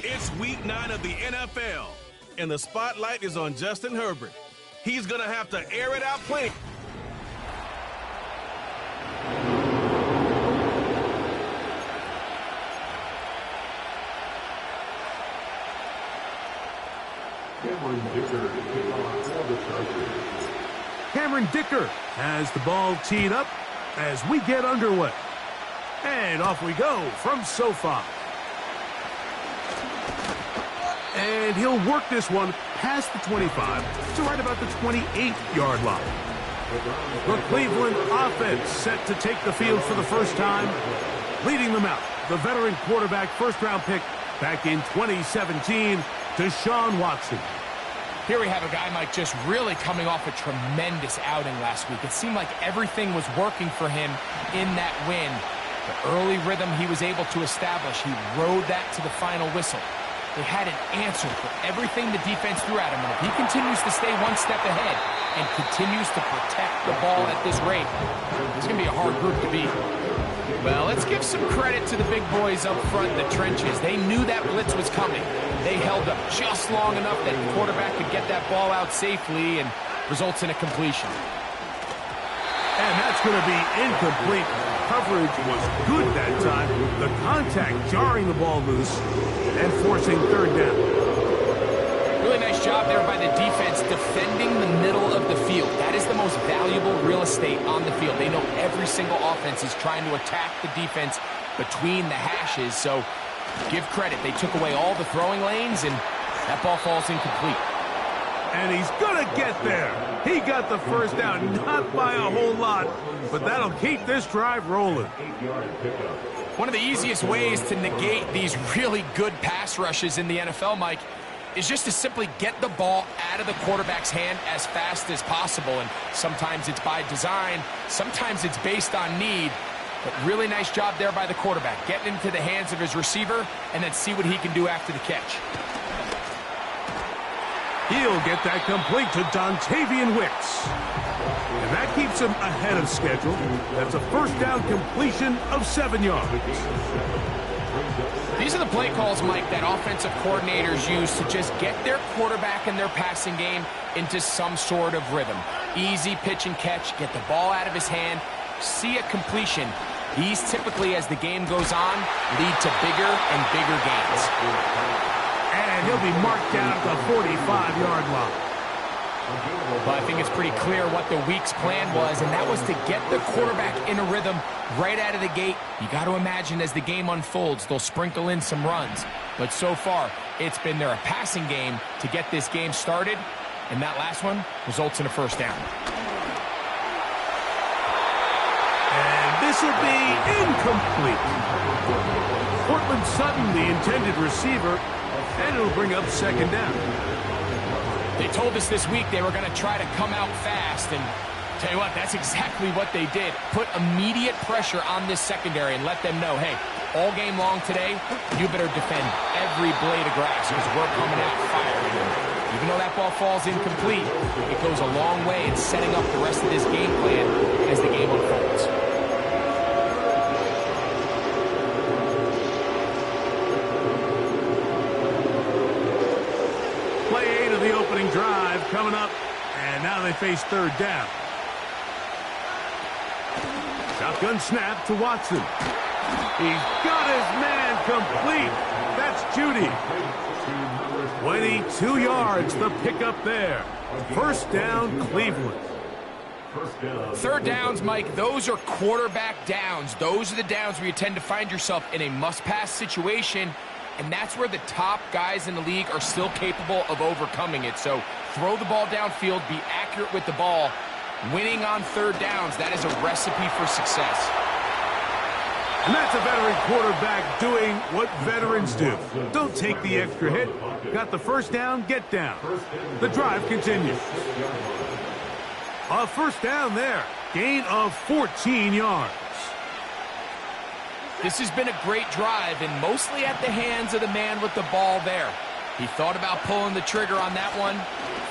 It's week 9 of the NFL, and the spotlight is on Justin Herbert. He's going to have to air it out plenty. Cameron Dicker has the ball teed up as we get underway. And off we go from SoFi. And he'll work this one past the 25 to right about the 28-yard line. The Cleveland offense set to take the field for the first time. Leading them out, the veteran quarterback first-round pick back in 2017, Deshaun Watson. Here we have a guy, Mike, just really coming off a tremendous outing last week. It seemed like everything was working for him in that win. The early rhythm he was able to establish, he rode that to the final whistle. They had an answer for everything the defense threw at him, and if he continues to stay one step ahead and continues to protect the ball at this rate, it's going to be a hard group to beat. Well, let's give some credit to the big boys up front in the trenches. They knew that blitz was coming. They held up just long enough that the quarterback could get that ball out safely and results in a completion. And that's going to be incomplete. Coverage was good that time. The contact jarring the ball loose and forcing third down. Really nice job there by the defense defending the middle of the field. That is the most valuable real estate on the field. They know every single offense is trying to attack the defense between the hashes. So give credit. They took away all the throwing lanes, and that ball falls incomplete. And he's going to get there. He got the first down, not by a whole lot, but that'll keep this drive rolling. One of the easiest ways to negate these really good pass rushes in the NFL, Mike, is just to simply get the ball out of the quarterback's hand as fast as possible. And sometimes it's by design, sometimes it's based on need. But really nice job there by the quarterback, getting into the hands of his receiver and then see what he can do after the catch. He'll get that complete to Dontavian Wicks. And that keeps him ahead of schedule. That's a first down completion of 7 yards. These are the play calls, Mike, that offensive coordinators use to just get their quarterback and their passing game into some sort of rhythm. Easy pitch and catch, get the ball out of his hand, see a completion. These typically, as the game goes on, lead to bigger and bigger gains. And he'll be marked down at the 45-yard line. But I think it's pretty clear what the week's plan was, and that was to get the quarterback in a rhythm right out of the gate. You got to imagine as the game unfolds, they'll sprinkle in some runs. But so far, it's been their passing game to get this game started, and that last one results in a first down. And this will be incomplete. Cortland Sutton, the intended receiver, and it'll bring up second down. They told us this week they were going to try to come out fast, and tell you what, that's exactly what they did. Put immediate pressure on this secondary and let them know, hey, all game long today, you better defend every blade of grass because we're coming out firing. Even though that ball falls incomplete, it goes a long way in setting up the rest of this game plan as the game unfolds. Play 8 of the opening drive coming up, and now they face third down. Shotgun snap to Watson. He's got his man complete. That's Judy. 22 yards, the pickup there. First down, Cleveland. Third downs, Mike, those are quarterback downs. Those are the downs where you tend to find yourself in a must-pass situation, and that's where the top guys in the league are still capable of overcoming it. So throw the ball downfield, be accurate with the ball. Winning on third downs, that is a recipe for success. And that's a veteran quarterback doing what veterans do. Don't take the extra hit. Got the first down, get down. The drive continues. A first down there. Gain of 14 yards. This has been a great drive, and mostly at the hands of the man with the ball there. He thought about pulling the trigger on that one,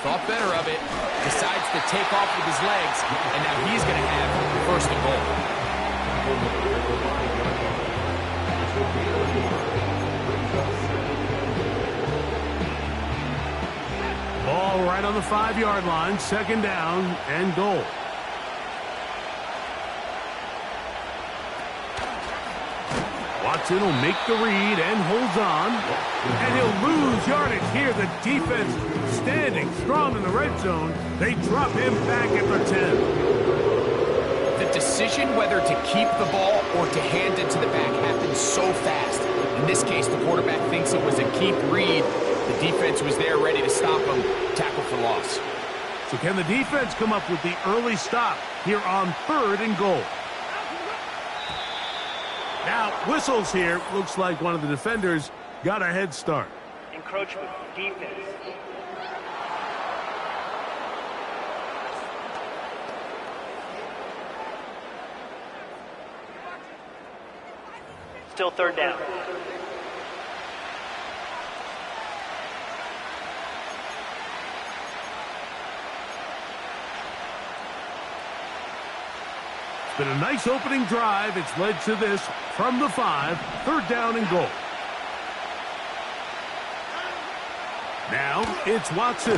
thought better of it, decides to take off with his legs, and now he's going to have first and goal. Ball right on the 5-yard line, second down and goal. Watson will make the read and holds on. And he'll lose yardage here. The defense standing strong in the red zone. They drop him back at the 10. The decision whether to keep the ball or to hand it to the back happens so fast. In this case, the quarterback thinks it was a keep read. The defense was there ready to stop him. Tackle for loss. So can the defense come up with the early stop here on 3rd and goal? Now, whistles here. Looks like one of the defenders got a head start. Encroachment, defense. Still 3rd down. It's been a nice opening drive. It's led to this from the 5, 3rd down and goal. Now it's Watson.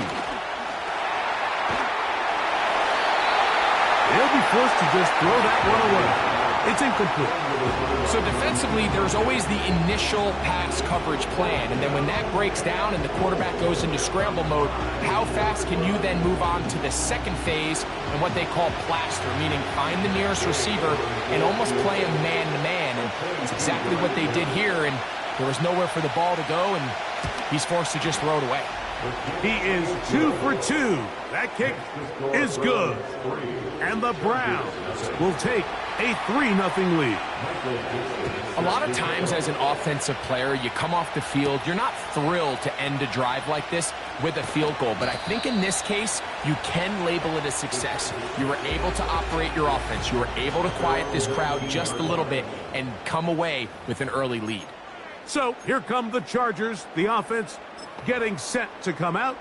He'll be forced to just throw that one away. It's incomplete. So defensively, there's always the initial pass coverage plan, and then when that breaks down and the quarterback goes into scramble mode, how fast can you then move on to the second phase and what they call plaster, meaning find the nearest receiver and almost play him man-to-man, and it's exactly what they did here, and there was nowhere for the ball to go, and he's forced to just throw it away. He is 2 for 2. That kick is good. And the Browns will take a 3-0 lead. A lot of times as an offensive player, you come off the field, you're not thrilled to end a drive like this with a field goal. But I think in this case, you can label it a success. You were able to operate your offense. You were able to quiet this crowd just a little bit and come away with an early lead. So here come the Chargers. The offense getting set to come out,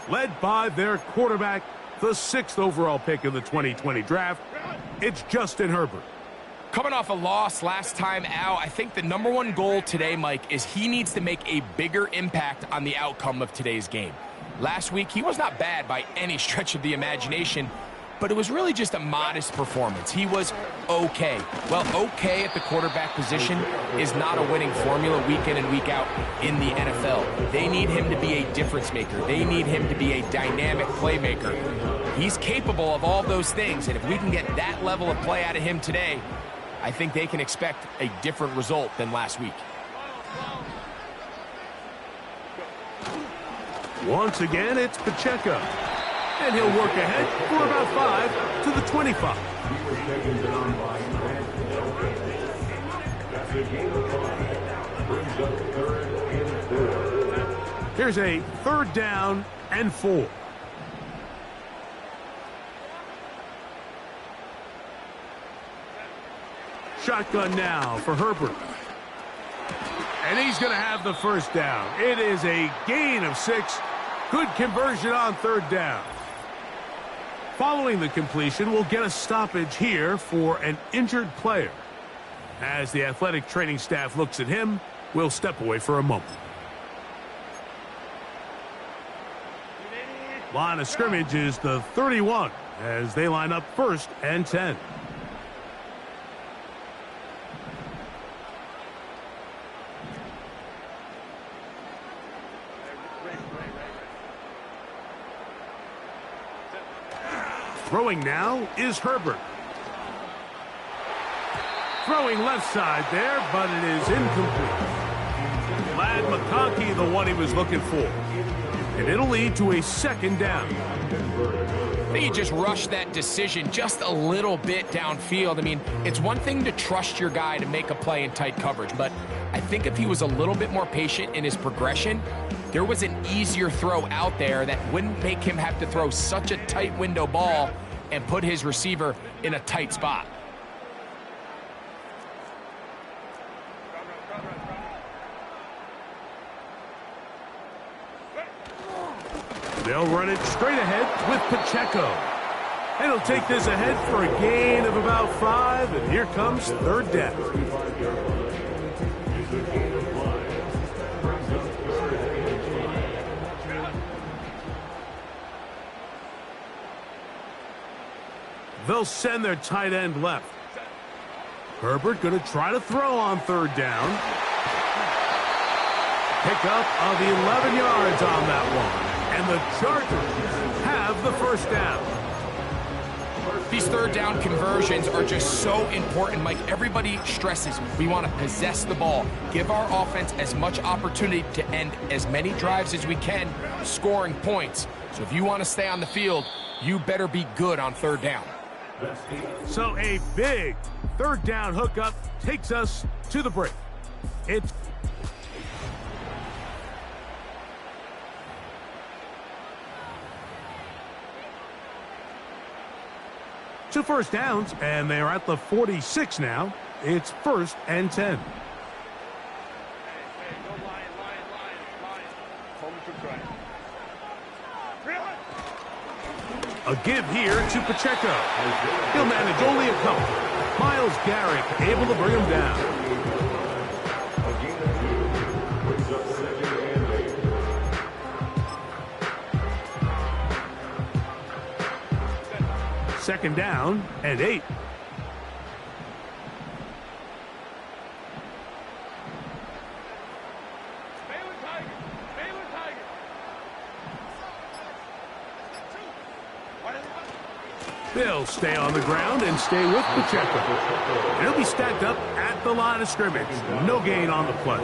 led by their quarterback, the 6th overall pick in the 2020 draft. It's Justin Herbert. Coming off a loss last time out, I think the #1 goal today, Mike, is he needs to make a bigger impact on the outcome of today's game. Last week, he was not bad by any stretch of the imagination, but it was really just a modest performance. He was okay. Well, okay at the quarterback position is not a winning formula week in and week out in the NFL. They need him to be a difference maker. They need him to be a dynamic playmaker. He's capable of all those things, and if we can get that level of play out of him today, I think they can expect a different result than last week. Once again, it's Pacheco. And he'll work ahead for about 5 to the 25. Here's a 3rd down and 4. Shotgun now for Herbert. And he's going to have the first down. It is a gain of 6. Good conversion on 3rd down. Following the completion, we'll get a stoppage here for an injured player. As the athletic training staff looks at him, we'll step away for a moment. Line of scrimmage is the 31 as they line up 1st and 10. Throwing now is Herbert. Throwing left side there, but it is incomplete. Lad McConkey, the one he was looking for. And it'll lead to a 2nd down. I think he just rushed that decision just a little bit downfield. I mean, it's one thing to trust your guy to make a play in tight coverage, but I think if he was a little bit more patient in his progression, there was an easier throw out there that wouldn't make him have to throw such a tight window ball and put his receiver in a tight spot. They'll run it straight ahead with Pacheco. And he'll take this ahead for a gain of about 5, and here comes third down. They'll send their tight end left. Herbert going to try to throw on third down. Pickup of 11 yards on that one. And the Chargers have the first down. These third down conversions are just so important, Mike. Everybody stresses we want to possess the ball, give our offense as much opportunity to end as many drives as we can, scoring points. So if you want to stay on the field, you better be good on third down. So a big third down hookup takes us to the break. It's two first downs, and they're at the 46 now. It's 1st and 10. A give here to Pacheco. He'll manage only a couple. Myles Garrett able to bring him down. Second down and 8. They'll stay on the ground and stay with Pacheco. And he'll be stacked up at the line of scrimmage. No gain on the play.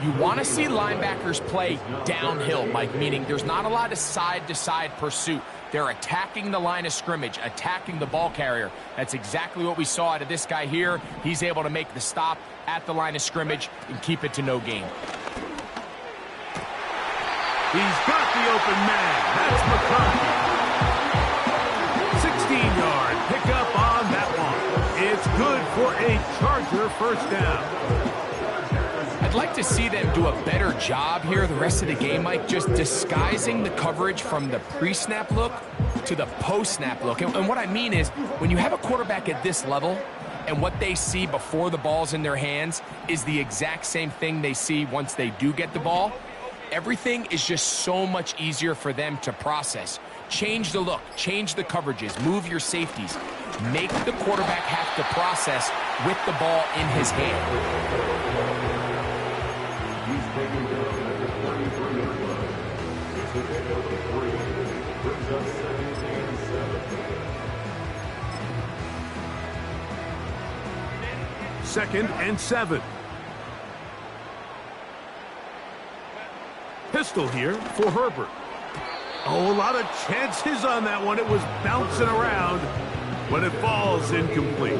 You want to see linebackers play downhill, Mike, meaning there's not a lot of side-to-side pursuit. They're attacking the line of scrimmage, attacking the ball carrier. That's exactly what we saw out of this guy here. He's able to make the stop at the line of scrimmage and keep it to no gain. He's got the open man. That's McCarthy. 16-yard pickup on that one. It's good for a Charger first down. I'd like to see them do a better job here the rest of the game, Mike, just disguising the coverage from the pre-snap look to the post-snap look. And what I mean is, when you have a quarterback at this level and what they see before the ball's in their hands is the exact same thing they see once they do get the ball, everything is just so much easier for them to process. Change the look, change the coverages, move your safeties. Make the quarterback have to process with the ball in his hand. Second and 7. Pistol here for Herbert. Oh, a lot of chances on that one. It was bouncing around, but it falls incomplete.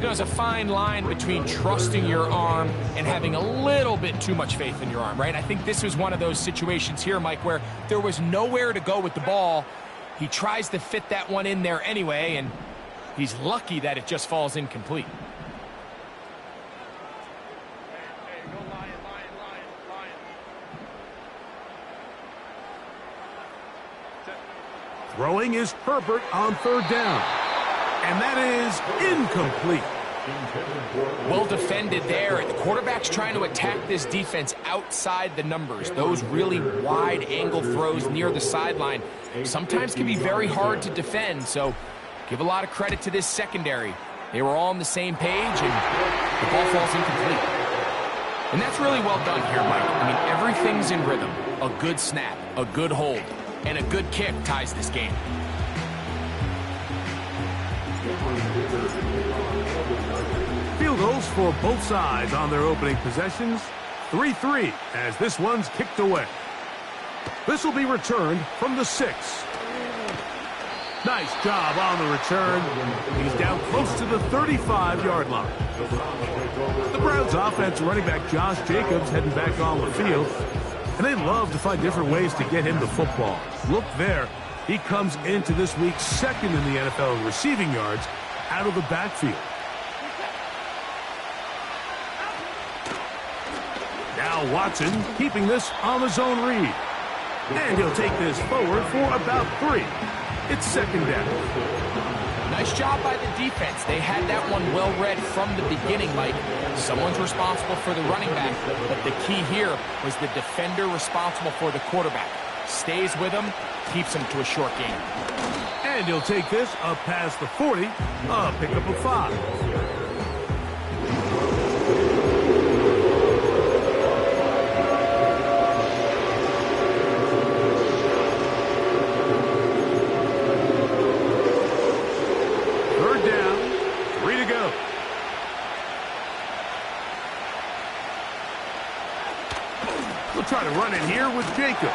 There's a fine line between trusting your arm and having a little bit too much faith in your arm, right? I think this was one of those situations here, Mike, where there was nowhere to go with the ball. He tries to fit that one in there anyway, and he's lucky that it just falls incomplete. Throwing is Herbert on third down. And that is incomplete. Well defended there. The quarterback's trying to attack this defense outside the numbers. Those really wide angle throws near the sideline sometimes can be very hard to defend. So give a lot of credit to this secondary. They were all on the same page, and the ball falls incomplete. And that's really well done here, Mike. I mean, everything's in rhythm. A good snap, a good hold, and a good kick ties this game. Field goals for both sides on their opening possessions. 3-3 as this one's kicked away. This will be returned from the 6. Nice job on the return. He's down close to the 35-yard line. The Browns offense running back Josh Jacobs heading back on the field. And they love to find different ways to get him the football. Look there. He comes into this week second in the NFL in receiving yards out of the backfield. Now Watson keeping this on the zone read. And he'll take this forward for about 3. It's second down. Nice job by the defense. They had that one well read from the beginning, Mike. Someone's responsible for the running back, but the key here was the defender responsible for the quarterback. Stays with him, keeps him to a short gain. And he'll take this up past the 40, a pickup of 5. Try to run in here with Jacobs.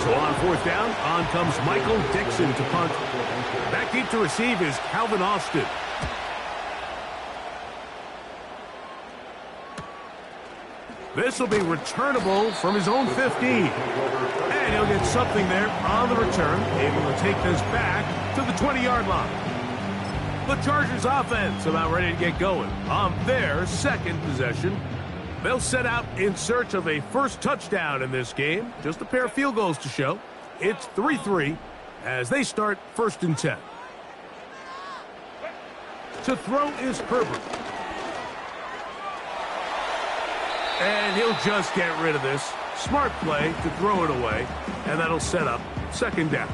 So on 4th down, on comes Michael Dixon to punt. Back deep to receive is Calvin Austin. This will be returnable from his own 15. And he'll get something there on the return, able to take this back to the 20-yard line. The Chargers offense about ready to get going on their second possession. They'll set out in search of a first touchdown in this game. Just a pair of field goals to show. It's 3-3 as they start 1st and 10. To throw is Herbert. And he'll just get rid of this. Smart play to throw it away, and that'll set up 2nd down.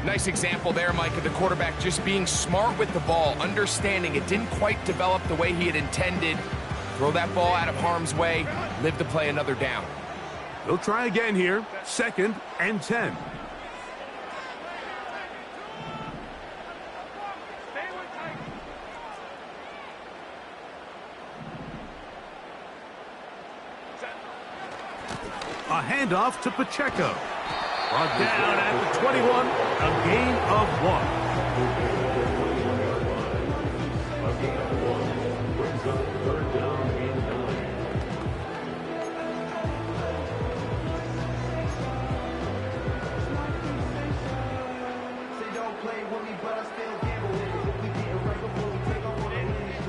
Nice example there, Mike, of the quarterback just being smart with the ball, understanding it didn't quite develop the way he had intended. Throw that ball out of harm's way, live to play another down. They'll try again here, 2nd and 10. A handoff to Pacheco. Brought down at the 21, a gain of 1.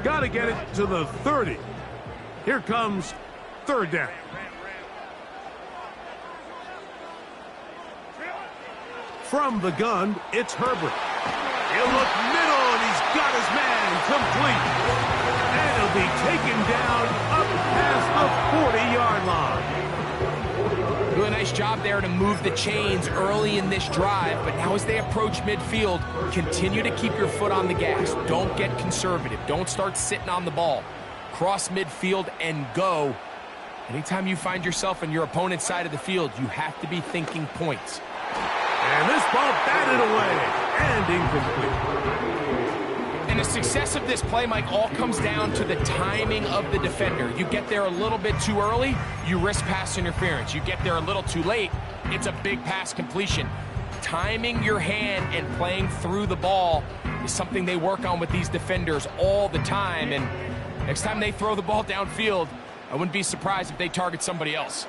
Got to get it to the 30. Here comes 3rd down. From the gun, it's Herbert. He'll look middle, and he's got his man complete. And he'll be taken down up past the 40-yard line. Doing a nice job there to move the chains early in this drive, but now as they approach midfield, continue to keep your foot on the gas. Don't get conservative. Don't start sitting on the ball. Cross midfield and go. Anytime you find yourself on your opponent's side of the field, you have to be thinking points. And this ball batted away and incomplete. And the success of this play, Mike, all comes down to the timing of the defender. You get there a little bit too early, you risk pass interference. You get there a little too late, it's a big pass completion. Timing your hand and playing through the ball is something they work on with these defenders all the time. And next time they throw the ball downfield, I wouldn't be surprised if they target somebody else.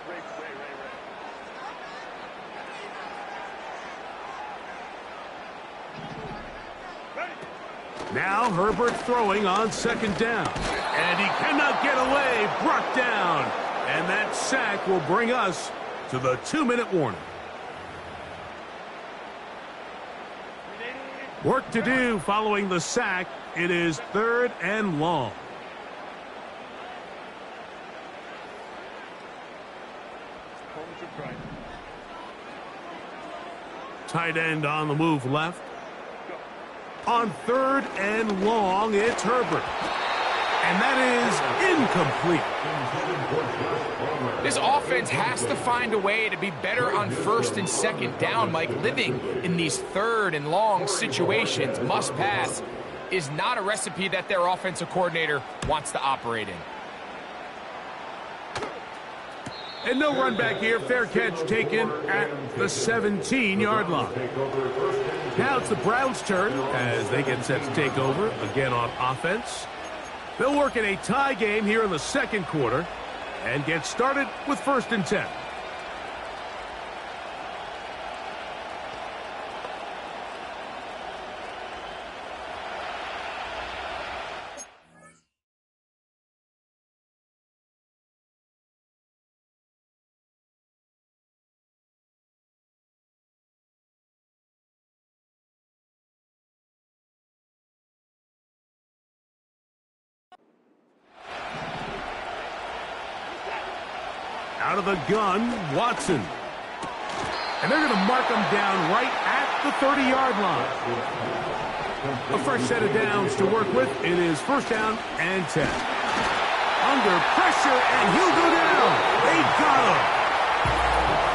Now Herbert throwing on 2nd down. And he cannot get away. Brought down. And that sack will bring us to the 2-minute warning. Work to do following the sack. It is 3rd and long. Tight end on the move left. On 3rd and long, it's Herbert. And that is incomplete. This offense has to find a way to be better on 1st and 2nd down, Mike. Living in these 3rd and long situations, must pass, is not a recipe that their offensive coordinator wants to operate in. And no run back here. Fair catch taken at the 17-yard line. Now it's the Browns' turn as they get set to take over again on offense. They'll work in a tie game here in the 2nd quarter and get started with 1st and 10. Out of the gun, Watson. And they're going to mark him down right at the 30-yard line. A fresh set of downs to work with. It is first down and 10. Under pressure, and he'll go down. They got him.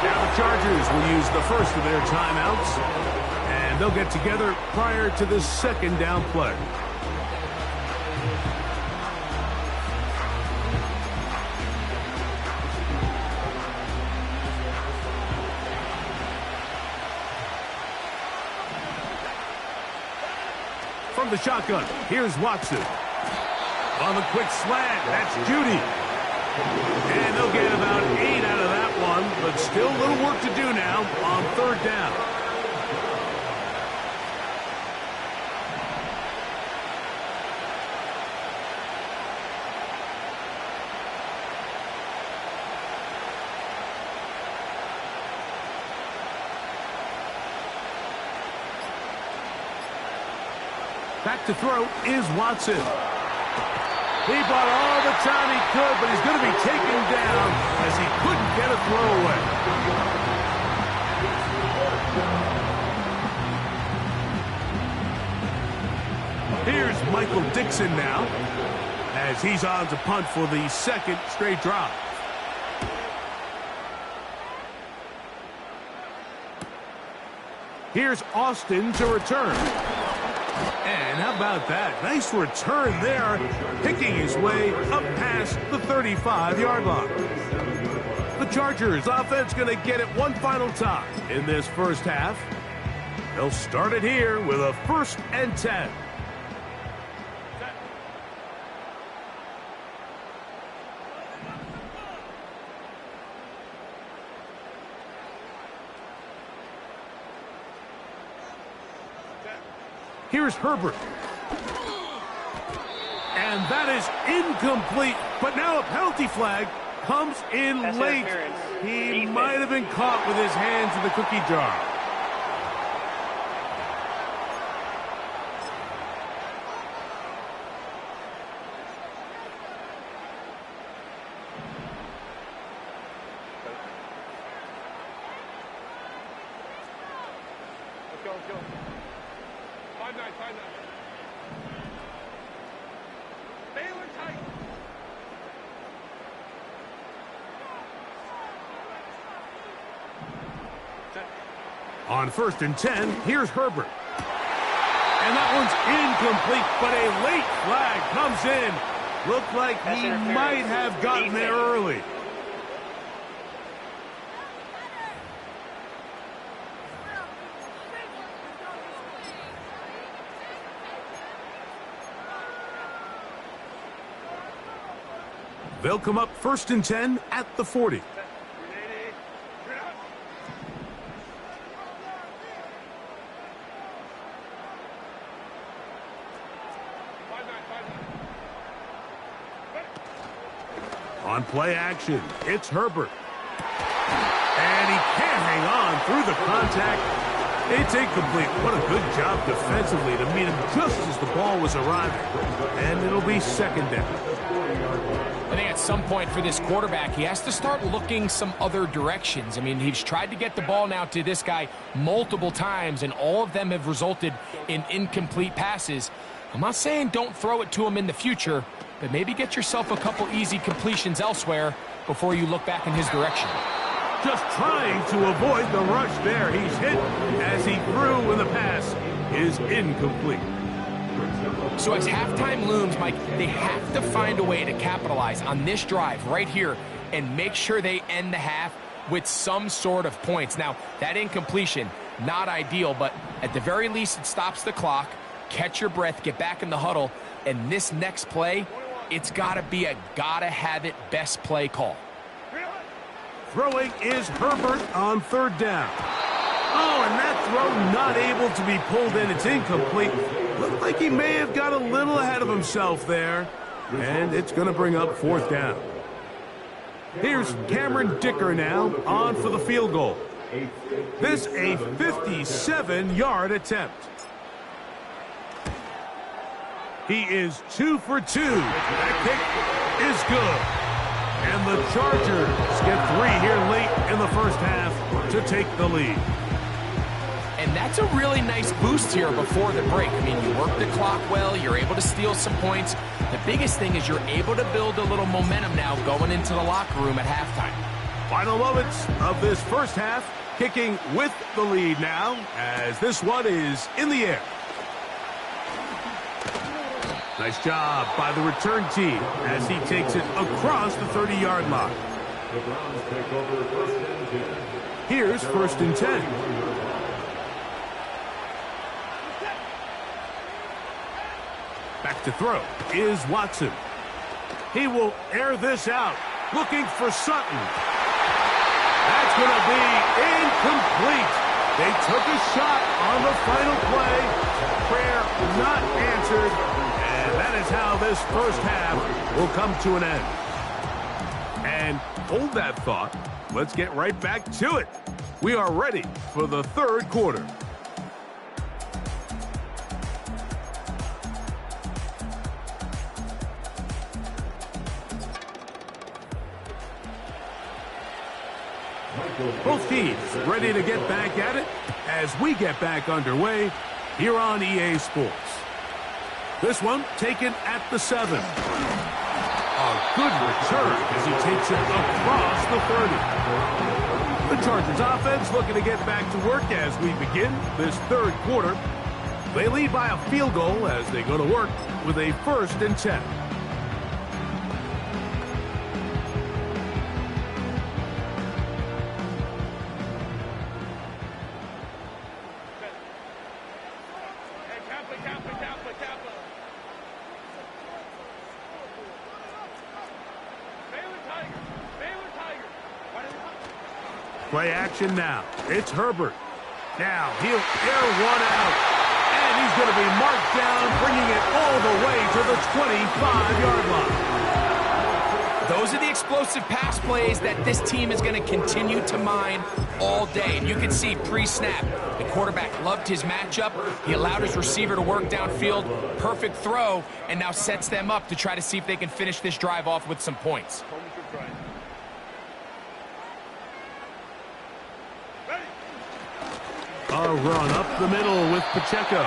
Now the Chargers will use the first of their timeouts, and they'll get together prior to the second down play. From the shotgun, here's Watson. On the quick slant, that's Judy. And they'll get about 8 out of that one, but still a little work to do now on third down. Back to throw is Watson. He bought all the time he could, but he's going to be taken down as he couldn't get a throw away. Here's Michael Dixon now, as he's on to punt for the second straight drive. Here's Austin to return. And how about that? Nice return there, picking his way up past the 35-yard line. The Chargers offense going to get it one final time in this first half. They'll start it here with a 1st and 10. Here's Herbert. And that is incomplete. But now a penalty flag comes in late. He might have been caught with his hands in the cookie jar. Let's go, let's go. 5-9, 5-9. Baylor tight. On 1st and 10, here's Herbert. And that one's incomplete, but a late flag comes in. Looked like he might have gotten there early. They'll come up 1st and 10 at the 40. On play action, it's Herbert. And he can't hang on through the contact. It's incomplete. What a good job defensively to meet him just as the ball was arriving. And it'll be 2nd down. I think at some point for this quarterback, he has to start looking some other directions. I mean, he's tried to get the ball now to this guy multiple times, and all of them have resulted in incomplete passes. I'm not saying don't throw it to him in the future, but maybe get yourself a couple easy completions elsewhere before you look back in his direction. Just trying to avoid the rush there. He's hit as he threw, and the pass is incomplete. So as halftime looms, Mike, they have to find a way to capitalize on this drive right here and make sure they end the half with some sort of points. Now, that incompletion, not ideal, but at the very least, it stops the clock. Catch your breath, get back in the huddle, and this next play, it's got to be a gotta-have-it best play call. Throwing is Herbert on 3rd down. Oh, and that throw not able to be pulled in. It's incomplete. Looked like he may have got a little ahead of himself there. And it's going to bring up 4th down. Here's Cameron Dicker now on for the field goal. This a 57-yard attempt. He is 2 for 2. That kick is good. And the Chargers get 3 here late in the first half to take the lead. And that's a really nice boost here before the break. I mean, you work the clock well, you're able to steal some points. The biggest thing is you're able to build a little momentum now going into the locker room at halftime. Final moments of this first half, kicking with the lead now as this one is in the air. Nice job by the return team as he takes it across the 30-yard line. Here's 1st and 10. Back to throw is Watson. He will air this out, looking for Sutton. That's going to be incomplete. They took a shot on the final play. Prayer not answered. And that is how this first half will come to an end. And hold that thought. Let's get right back to it. We are ready for the third quarter. Both teams ready to get back at it as we get back underway here on EA Sports. This one taken at the 7. A good return as he takes it across the 30. The Chargers offense looking to get back to work as we begin this third quarter. They lead by a field goal as they go to work with a 1st and 10. Play action now. It's Herbert. Now he'll air one out. And he's going to be marked down, bringing it all the way to the 25-yard line. Those are the explosive pass plays that this team is going to continue to mine all day. And you can see pre-snap, the quarterback loved his matchup. He allowed his receiver to work downfield. Perfect throw, and now sets them up to try to see if they can finish this drive off with some points. A run up the middle with Pacheco.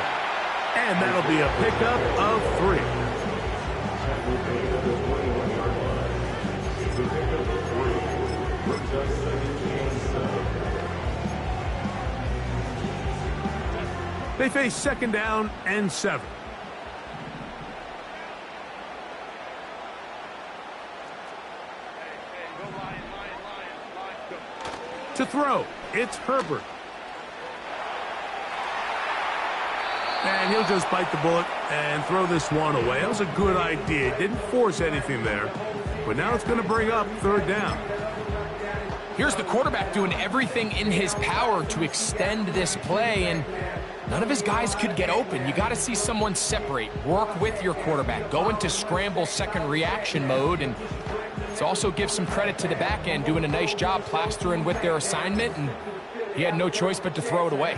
And that'll be a pickup of 3. They face 2nd down and 7. To throw, it's Herbert. And he'll just bite the bullet and throw this one away. That was a good idea. Didn't force anything there. But now it's going to bring up 3rd down. Here's the quarterback doing everything in his power to extend this play, and none of his guys could get open. You got to see someone separate, work with your quarterback, go into scramble second reaction mode, and to also give some credit to the back end, doing a nice job plastering with their assignment, and he had no choice but to throw it away.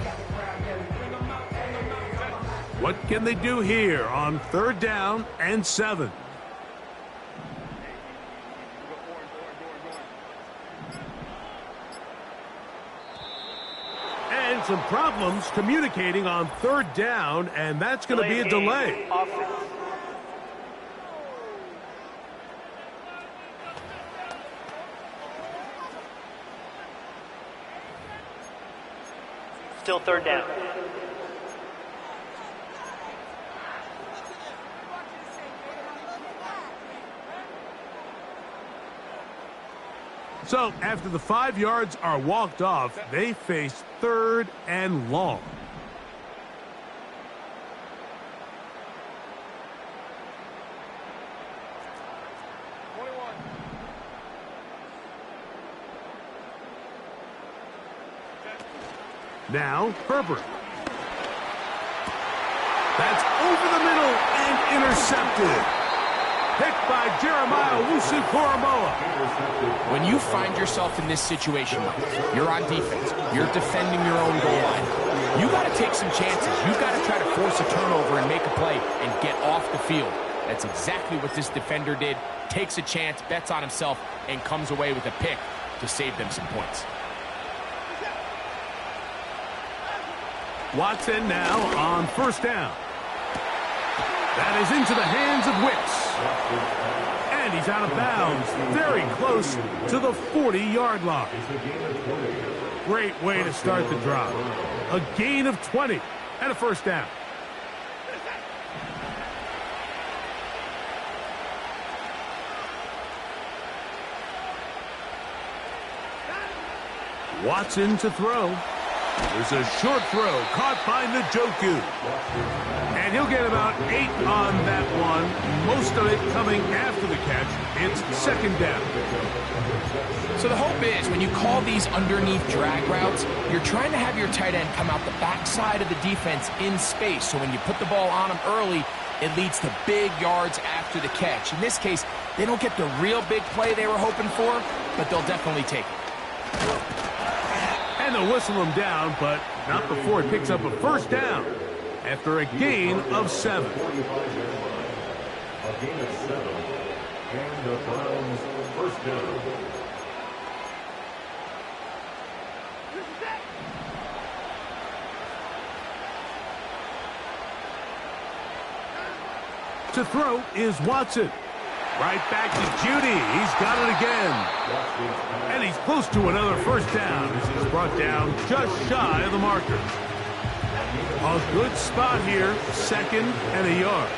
What can they do here on 3rd down and 7? And some problems communicating on 3rd down, and that's going to be a delay. Still 3rd down. So, after the 5 yards are walked off, they face 3rd and long. Now, Herbert. That's over the middle and intercepted. Picked by Jeremiah Owusu-Koramoah. When you find yourself in this situation, you're on defense, you're defending your own goal line, you got to take some chances. You got to try to force a turnover and make a play and get off the field. That's exactly what this defender did. Takes a chance, bets on himself, and comes away with a pick to save them some points. Watson now on first down. That is into the hands of Wicks. And he's out of bounds, very close to the 40-yard line. Great way to start the drive. A gain of 20 and a first down. Watson to throw. There's a short throw caught by Njoku. And he'll get about 8 on that one. Most of it coming after the catch. It's second down. So the hope is when you call these underneath drag routes, you're trying to have your tight end come out the backside of the defense in space. So when you put the ball on him early, it leads to big yards after the catch. In this case, they don't get the real big play they were hoping for, but they'll definitely take it. And they'll whistle him down, but not before he picks up a first down after a gain of 7. A gain of 7. And the Browns first down. To throw is Watson. Right back to Judy. He's got it again. And he's close to another first down as he's brought down just shy of the marker. A good spot here, second and a yard.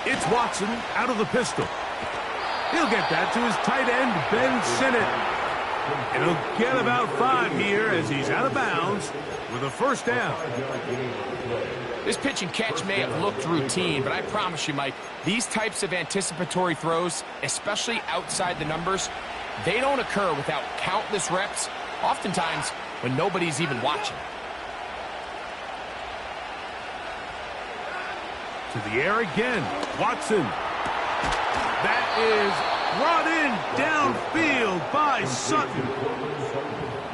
It's Watson out of the pistol. He'll get that to his tight end, Ben Sinnott. And he'll get about 5 here as he's out of bounds with a first down. This pitch and catch may have looked routine, but I promise you, Mike, these types of anticipatory throws, especially outside the numbers, they don't occur without countless reps, oftentimes when nobody's even watching. To the air again, Watson. That is brought in downfield by Sutton.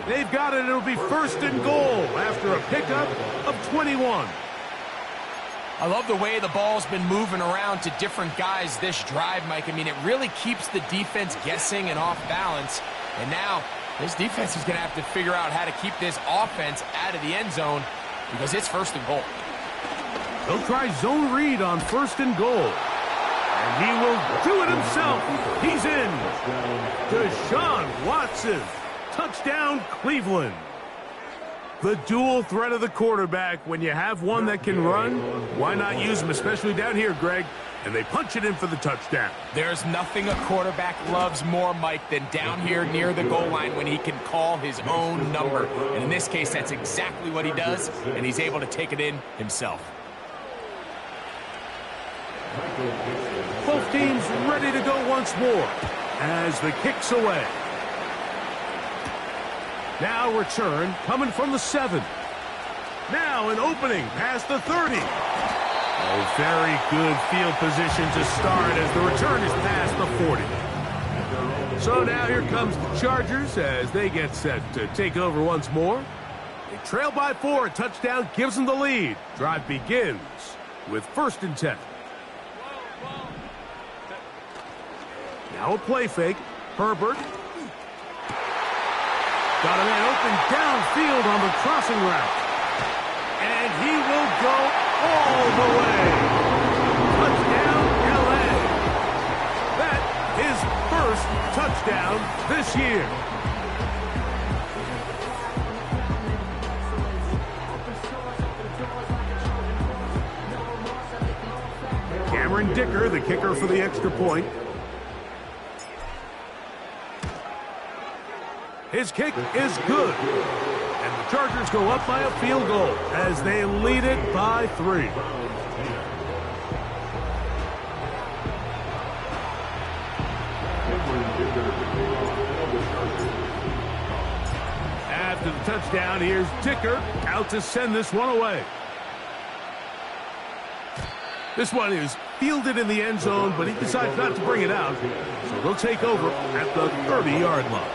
They've got it. It'll be first and goal after a pickup of 21. I love the way the ball's been moving around to different guys this drive, Mike. I mean, it really keeps the defense guessing and off balance. And now, this defense is going to have to figure out how to keep this offense out of the end zone because it's first and goal. He'll try zone read on first and goal. And he will do it himself. He's in. Deshaun Watson. Touchdown, Cleveland. The dual threat of the quarterback. When you have one that can run, why not use him, especially down here, Greg? And they punch it in for the touchdown. There's nothing a quarterback loves more, Mike, than down here near the goal line when he can call his own number. And in this case, that's exactly what he does, and he's able to take it in himself. Both teams ready to go once more as the kick's away. Now return coming from the 7. Now an opening past the 30. Oh, very good field position to start as the return is past the 40. So now here comes the Chargers as they get set to take over once more. They trail by 4. A touchdown gives them the lead. Drive begins with first and 10. Now a play fake. Herbert. Got a man open downfield on the crossing route. And he will go all the way. Touchdown, L.A. That is first touchdown this year. Cameron Dicker, the kicker for the extra point. His kick is good. And the Chargers go up by a field goal as they lead it by 3. After the touchdown, here's Dicker out to send this one away. This one is fielded in the end zone, but he decides not to bring it out. So they'll take over at the 30-yard line.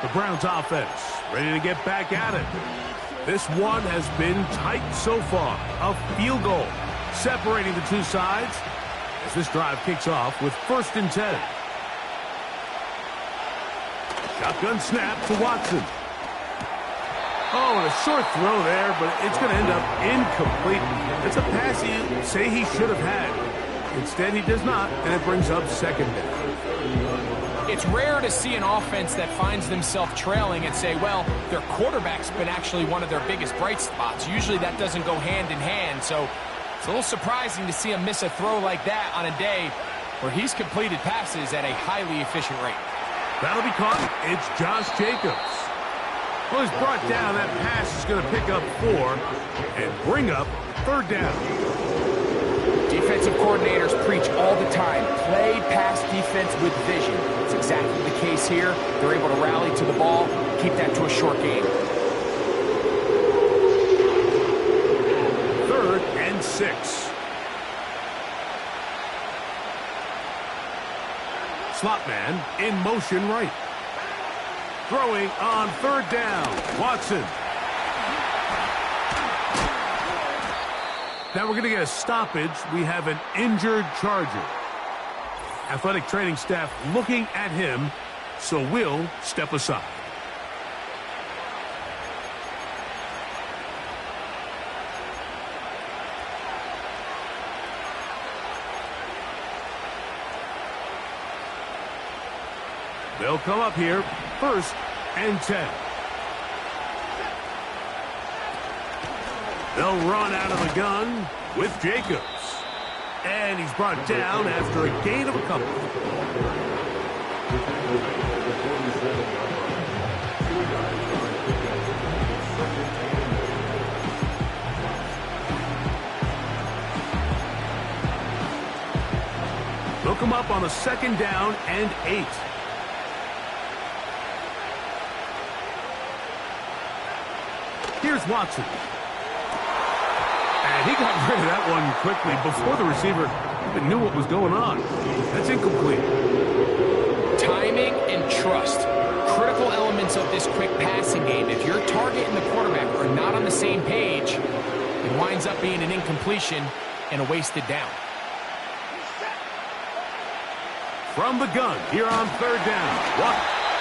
The Browns offense ready to get back at it. This one has been tight so far. A field goal separating the two sides as this drive kicks off with 1st and 10. Shotgun snap to Watson. Oh, and a short throw there, but it's going to end up incomplete. It's a pass you say he should have had. Instead, he does not, and it brings up 2nd down. It's rare to see an offense that finds themselves trailing and say, well, their quarterback's been actually one of their biggest bright spots. Usually that doesn't go hand in hand, so it's a little surprising to see him miss a throw like that on a day where he's completed passes at a highly efficient rate. That'll be caught. It's Josh Jacobs. Well, he's brought down. That pass is going to pick up 4 and bring up 3rd down. Defensive coordinators preach all the time, play pass defense with vision. It's exactly the case here. They're able to rally to the ball, keep that to a short game. 3rd and 6. Slot man in motion right. Throwing on 3rd down. Watson. Now we're going to get a stoppage. We have an injured Charger. Athletic training staff looking at him, so we'll step aside. They'll come up here, 1st and 10. They'll run out of the gun with Jacobs. And he's brought down after a gain of a couple. They'll come up on a 2nd down and 8. Here's Watson. And he got rid of that one quickly before the receiver even knew what was going on. That's incomplete. Timing and trust. Critical elements of this quick passing game. If your target and the quarterback are not on the same page, it winds up being an incompletion and a wasted down. From the gun, here on 3rd down.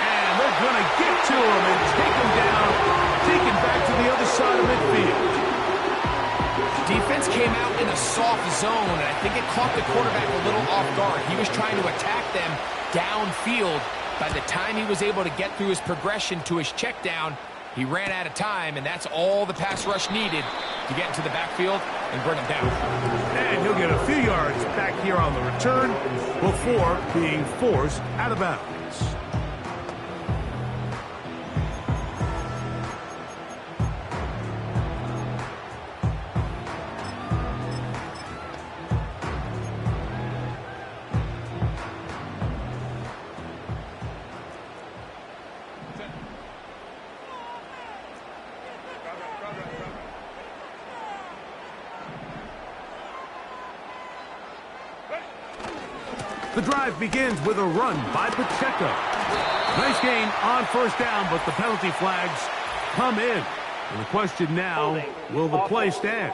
And they're going to get to him and take him down, taken back to the other side of midfield. Defense came out in a soft zone, and I think it caught the quarterback a little off guard. He was trying to attack them downfield. By the time he was able to get through his progression to his check down, he ran out of time, and that's all the pass rush needed to get into the backfield and bring him down. And he'll get a few yards back here on the return before being forced out of bounds. The drive begins with a run by Pacheco. Nice gain on 1st down, but the penalty flags come in. And the question now, will the play stand?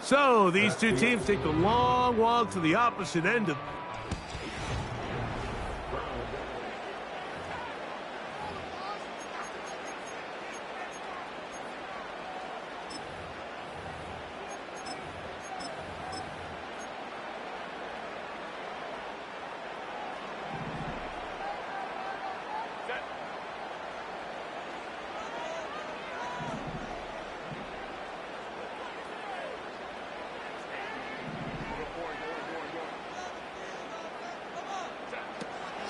So these two teams take the long walk to the opposite end of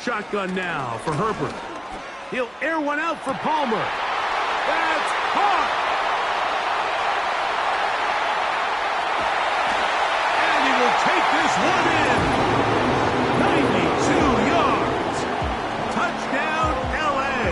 Shotgun now for Herbert. He'll air one out for Palmer. That's caught! And he will take this one in. 92 yards. Touchdown, L.A.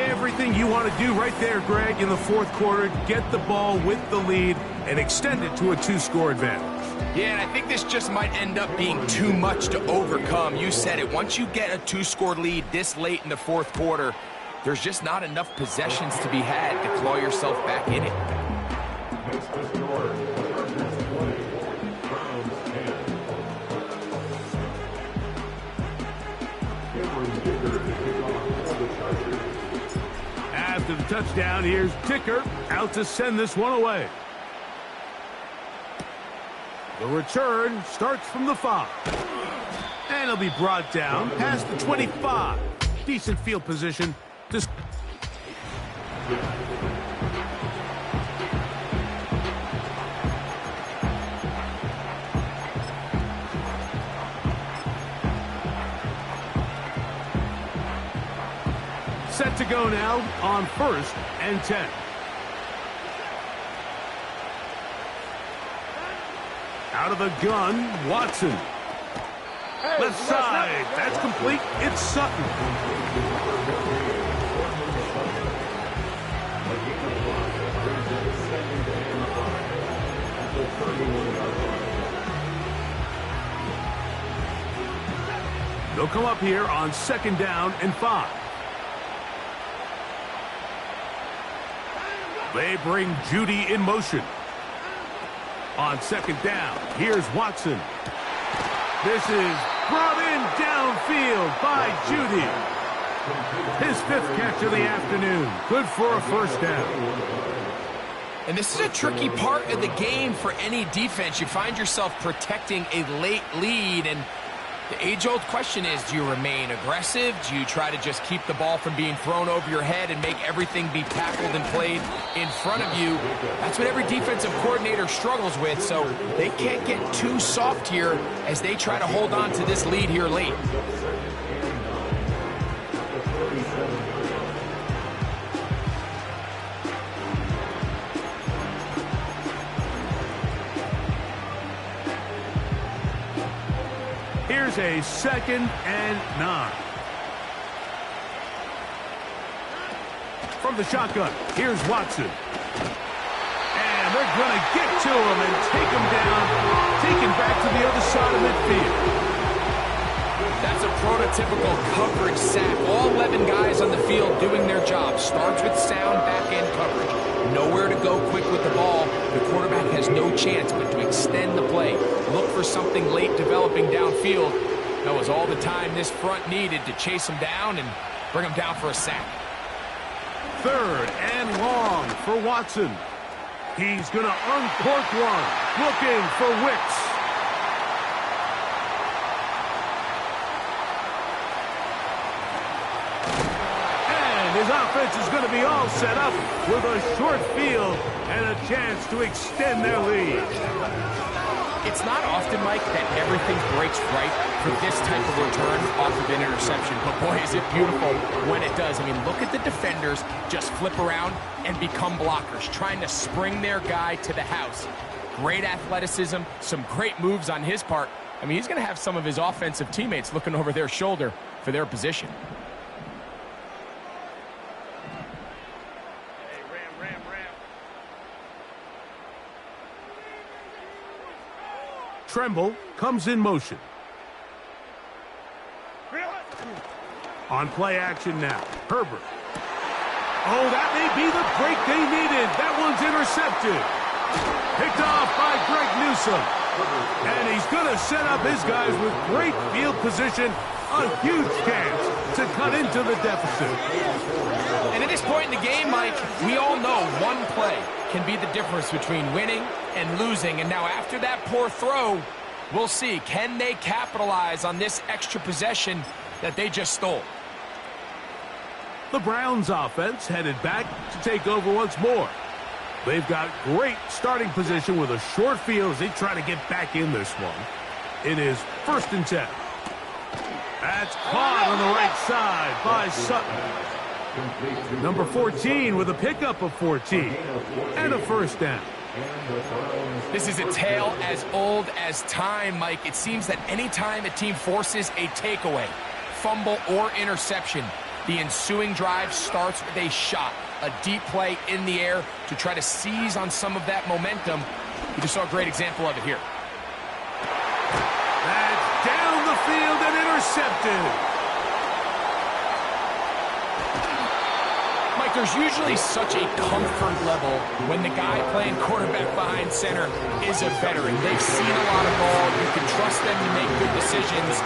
Everything you want to do right there, Greg, in the fourth quarter. Get the ball with the lead and extend it to a 2-score advantage. Yeah, and I think this just might end up being too much to overcome. You said it. Once you get a 2-score lead this late in the fourth quarter, there's just not enough possessions to be had to claw yourself back in it. After the touchdown, here's Dicker out to send this one away. The return starts from the 5. And he'll be brought down past the 25. Decent field position. Set to go now on 1st and 10. Out of the gun, Watson. Left side, that's complete. It's Sutton. They'll come up here on 2nd down and 5. They bring Judy in motion. On 2nd down, here's Watson. This is brought in downfield by Judy. His 5th catch of the afternoon. Good for a 1st down. And this is a tricky part of the game for any defense. You find yourself protecting a late lead, and the age-old question is, do you remain aggressive? Do you try to just keep the ball from being thrown over your head and make everything be tackled and played in front of you? That's what every defensive coordinator struggles with, so they can't get too soft here as they try to hold on to this lead here late. Here's a 2nd and 9. From the shotgun, here's Watson. And they're going to get to him and take him down, taken back to the other side of midfield. That's a prototypical coverage sack. All 11 guys on the field doing their job. Starts with sound back-end coverage. Nowhere to go quick with the ball. The quarterback has no chance but to extend the play. Look for something late developing downfield. That was all the time this front needed to chase him down and bring him down for a sack. 3rd and long for Watson. He's going to uncork one. Looking for Wicks. His offense is going to be all set up with a short field and a chance to extend their lead. It's not often, Mike, that everything breaks right for this type of return off of an interception. But boy, is it beautiful when it does. I mean, look at the defenders just flip around and become blockers, trying to spring their guy to the house. Great athleticism, some great moves on his part. I mean, he's going to have some of his offensive teammates looking over their shoulder for their position. Tremble comes in motion. On play action now, Herbert. Oh, that may be the break they needed. That one's intercepted. Picked off by Greg Newsome. And he's going to set up his guys with great field position. A huge chance to cut into the deficit. And at this point in the game, Mike, we all know one play can be the difference between winning and losing. And now after that poor throw, we'll see, can they capitalize on this extra possession that they just stole? The Browns offense headed back to take over once more. They've got great starting position with a short field as they try to get back in this one. It is 1st and 10. That's caught on the right side by Sutton. Number 14 with a pickup of 14 and a first down. This is a tale as old as time, Mike. It seems that anytime a team forces a takeaway, fumble, or interception, the ensuing drive starts with a shot, a deep play in the air to try to seize on some of that momentum. We just saw a great example of it here. That's down the field and intercepted. Mike, there's usually such a comfort level when the guy playing quarterback behind center is a veteran. They've seen a lot of ball. You can trust them to make good decisions.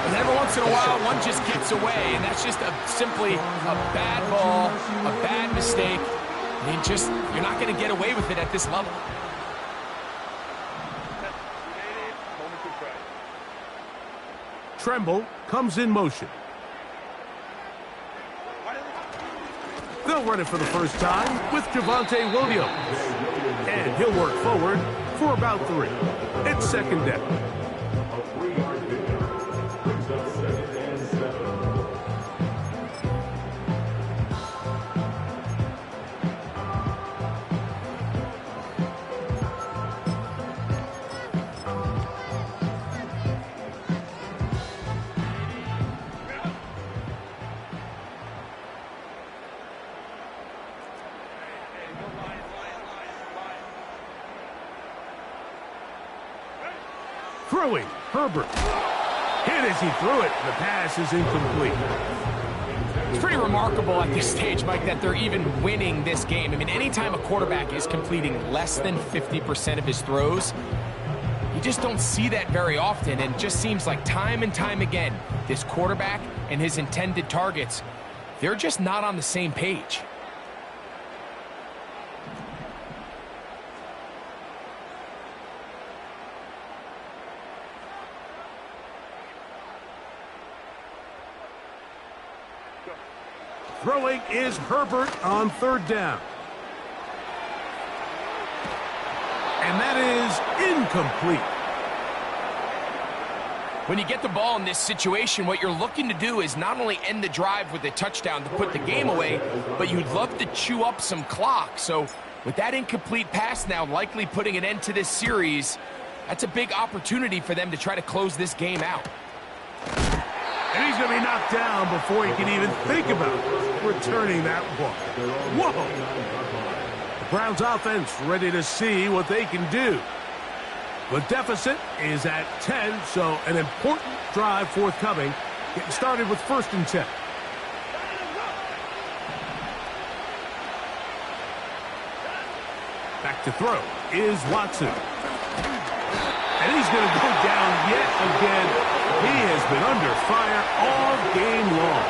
And every once in a while, one just gets away, and that's just simply a bad ball, a bad mistake. I mean, you're not going to get away with it at this level. Tremble comes in motion. They'll run it for the first time with Javonte Williams. And he'll work forward for about 3. It's second down. A 3-yard pickup brings up 2nd and 7. Throwing, Herbert. Hit as he threw it. The pass is incomplete. It's pretty remarkable at this stage, Mike, that they're even winning this game. I mean, anytime a quarterback is completing less than 50% of his throws, you just don't see that very often. And it just seems like time and time again, this quarterback and his intended targets, they're just not on the same page. Throwing is Herbert on 3rd down. And that is incomplete. When you get the ball in this situation, what you're looking to do is not only end the drive with a touchdown to put the game away, but you'd love to chew up some clock. So with that incomplete pass now likely putting an end to this series, that's a big opportunity for them to try to close this game out. And he's going to be knocked down before he can even think about returning that one. Whoa! The Browns offense ready to see what they can do. The deficit is at 10, so an important drive forthcoming. Getting started with 1st and 10. Back to throw is Watson. And he's going to go down yet again. He has been under fire all game long.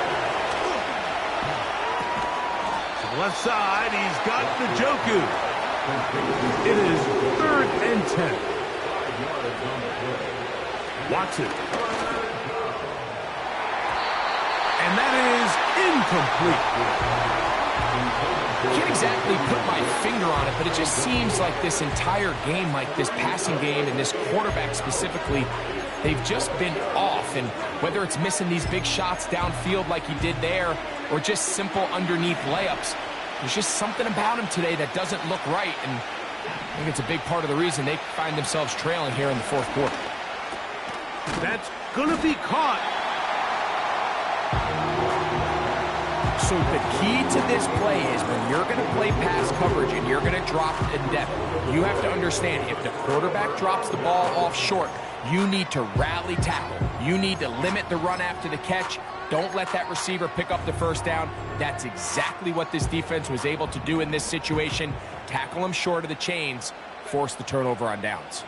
To the left side, he's got Njoku. It is 3rd and 10. Watson. And that is incomplete. I can't exactly put my finger on it, but it just seems like this entire game, like this passing game and this quarterback specifically, they've just been off. And whether it's missing these big shots downfield like he did there or just simple underneath layups, there's just something about him today that doesn't look right. And I think it's a big part of the reason they find themselves trailing here in the 4th quarter. That's going to be caught. So the key to this play is when you're going to play pass coverage and you're going to drop in depth, you have to understand if the quarterback drops the ball off short, you need to rally tackle. You need to limit the run after the catch. Don't let that receiver pick up the first down. That's exactly what this defense was able to do in this situation. Tackle him short of the chains, force the turnover on downs.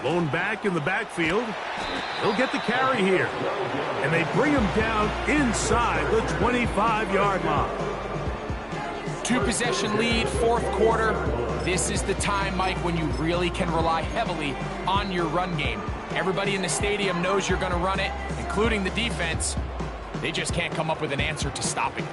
Blown back in the backfield. He'll get the carry here. And they bring him down inside the 25-yard line. Two-possession lead, fourth quarter. This is the time, Mike, when you really can rely heavily on your run game. Everybody in the stadium knows you're going to run it, including the defense. They just can't come up with an answer to stopping it.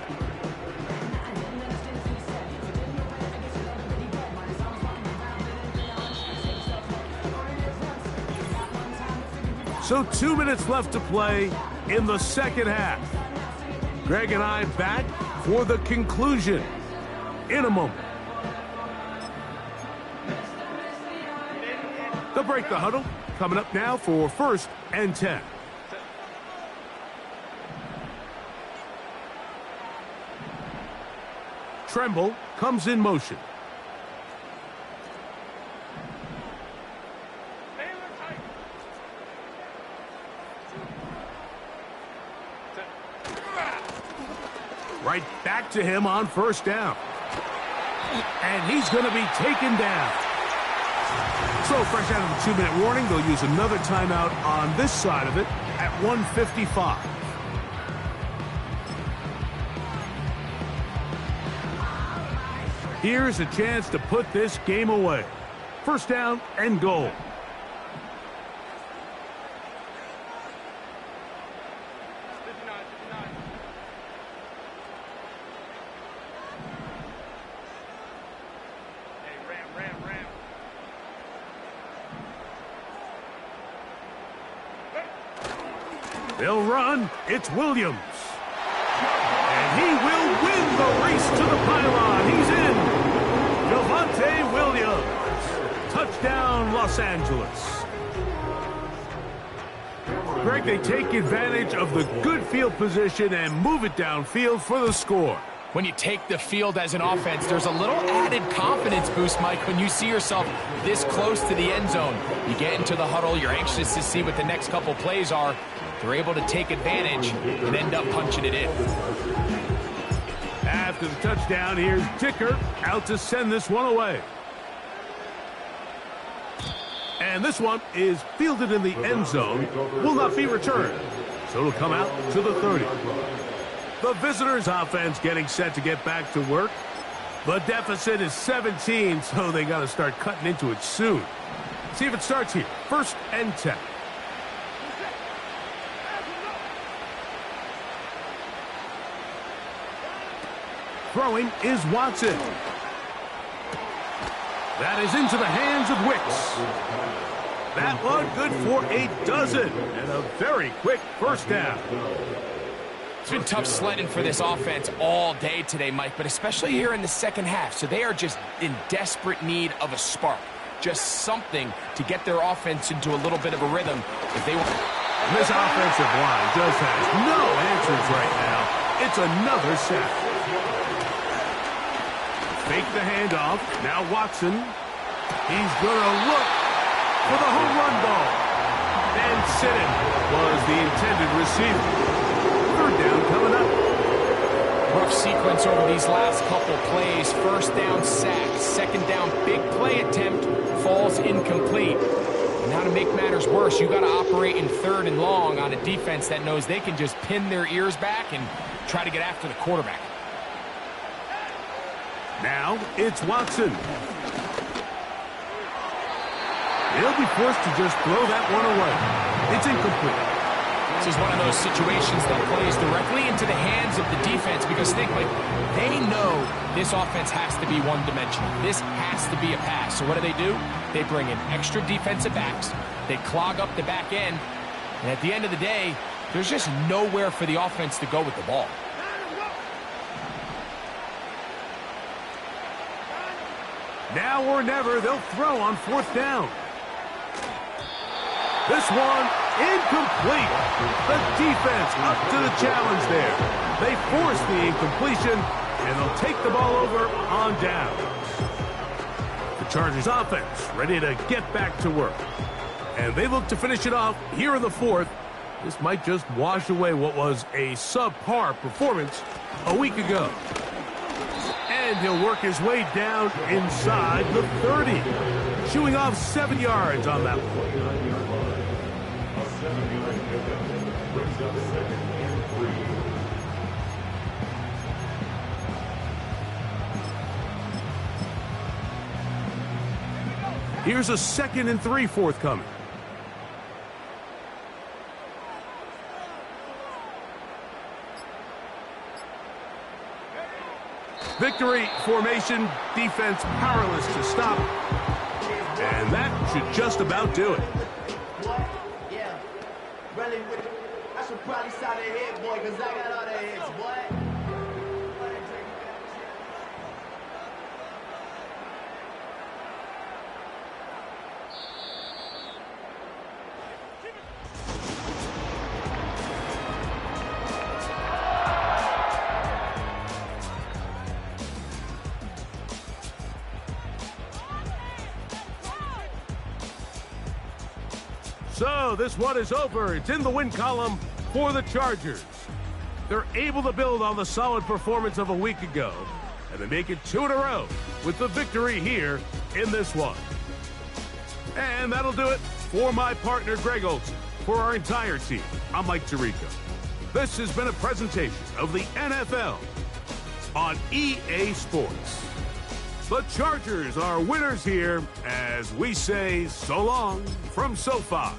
So 2 minutes left to play in the second half. Greg and I back for the conclusion in a moment. They'll break the huddle. Coming up now for 1st and 10. Tremble comes in motion. Right back to him on 1st down. And he's going to be taken down. So fresh out of the 2-minute warning, they'll use another timeout on this side of it at 1:55. Here's a chance to put this game away. 1st down and goal. They'll run. It's Williams. And he will win the race to the pylon. He's in. Javonte Williams. Touchdown, Los Angeles. Greg, they take advantage of the good field position and move it downfield for the score. When you take the field as an offense, there's a little added confidence boost, Mike, when you see yourself this close to the end zone. You get into the huddle, you're anxious to see what the next couple plays are. They're able to take advantage and end up punching it in. After the touchdown, here's Dicker out to send this one away. And this one is fielded in the end zone, will not be returned. So it'll come out to the 30. The visitors' offense getting set to get back to work. The deficit is 17, so they got to start cutting into it soon. See if it starts here. 1st and 10. Throwing is Watson. That is into the hands of Wicks. That one good for a dozen. And a very quick 1st down. It's been tough sledding for this offense all day today, Mike, but especially here in the second half. So they are just in desperate need of a spark. Just something to get their offense into a little bit of a rhythm. If they want. This offensive line just has no answers right now. It's another sack. Fake the handoff. Now Watson. He's going to look for the home run ball. And Sidden was the intended receiver. 3rd down coming up. Rough sequence over these last couple plays. 1st down sack. 2nd down big play attempt falls incomplete. And now to make matters worse, you got to operate in 3rd and long on a defense that knows they can just pin their ears back and try to get after the quarterback. Now it's Watson. He'll be forced to just throw that one away. It's incomplete. This is one of those situations that plays directly into the hands of the defense because think, like, they know this offense has to be one-dimensional. This has to be a pass. So what do? They bring in extra defensive backs. They clog up the back end. And at the end of the day, there's just nowhere for the offense to go with the ball. Now or never, they'll throw on 4th down. This one, incomplete. The defense up to the challenge there. They force the incompletion, and they'll take the ball over on down. The Chargers offense ready to get back to work. And they look to finish it off here in the 4th. This might just wash away what was a subpar performance a week ago. And he'll work his way down inside the 30. Chewing off 7 yards on that one. Here's a 2nd and 3 forthcoming. Victory formation, defense powerless to stop. And that should just about do it. What? Yeah. Really, I should probably sign a hit, boy, because I got all the hits, boy. So this one is over. It's in the win column for the Chargers. They're able to build on the solid performance of a week ago, and they make it 2 in a row with the victory here in this one. And that'll do it for my partner, Greg Olson. For our entire team, I'm Mike Tirico. This has been a presentation of the NFL on EA Sports. The Chargers are winners here as we say so long from SoFi.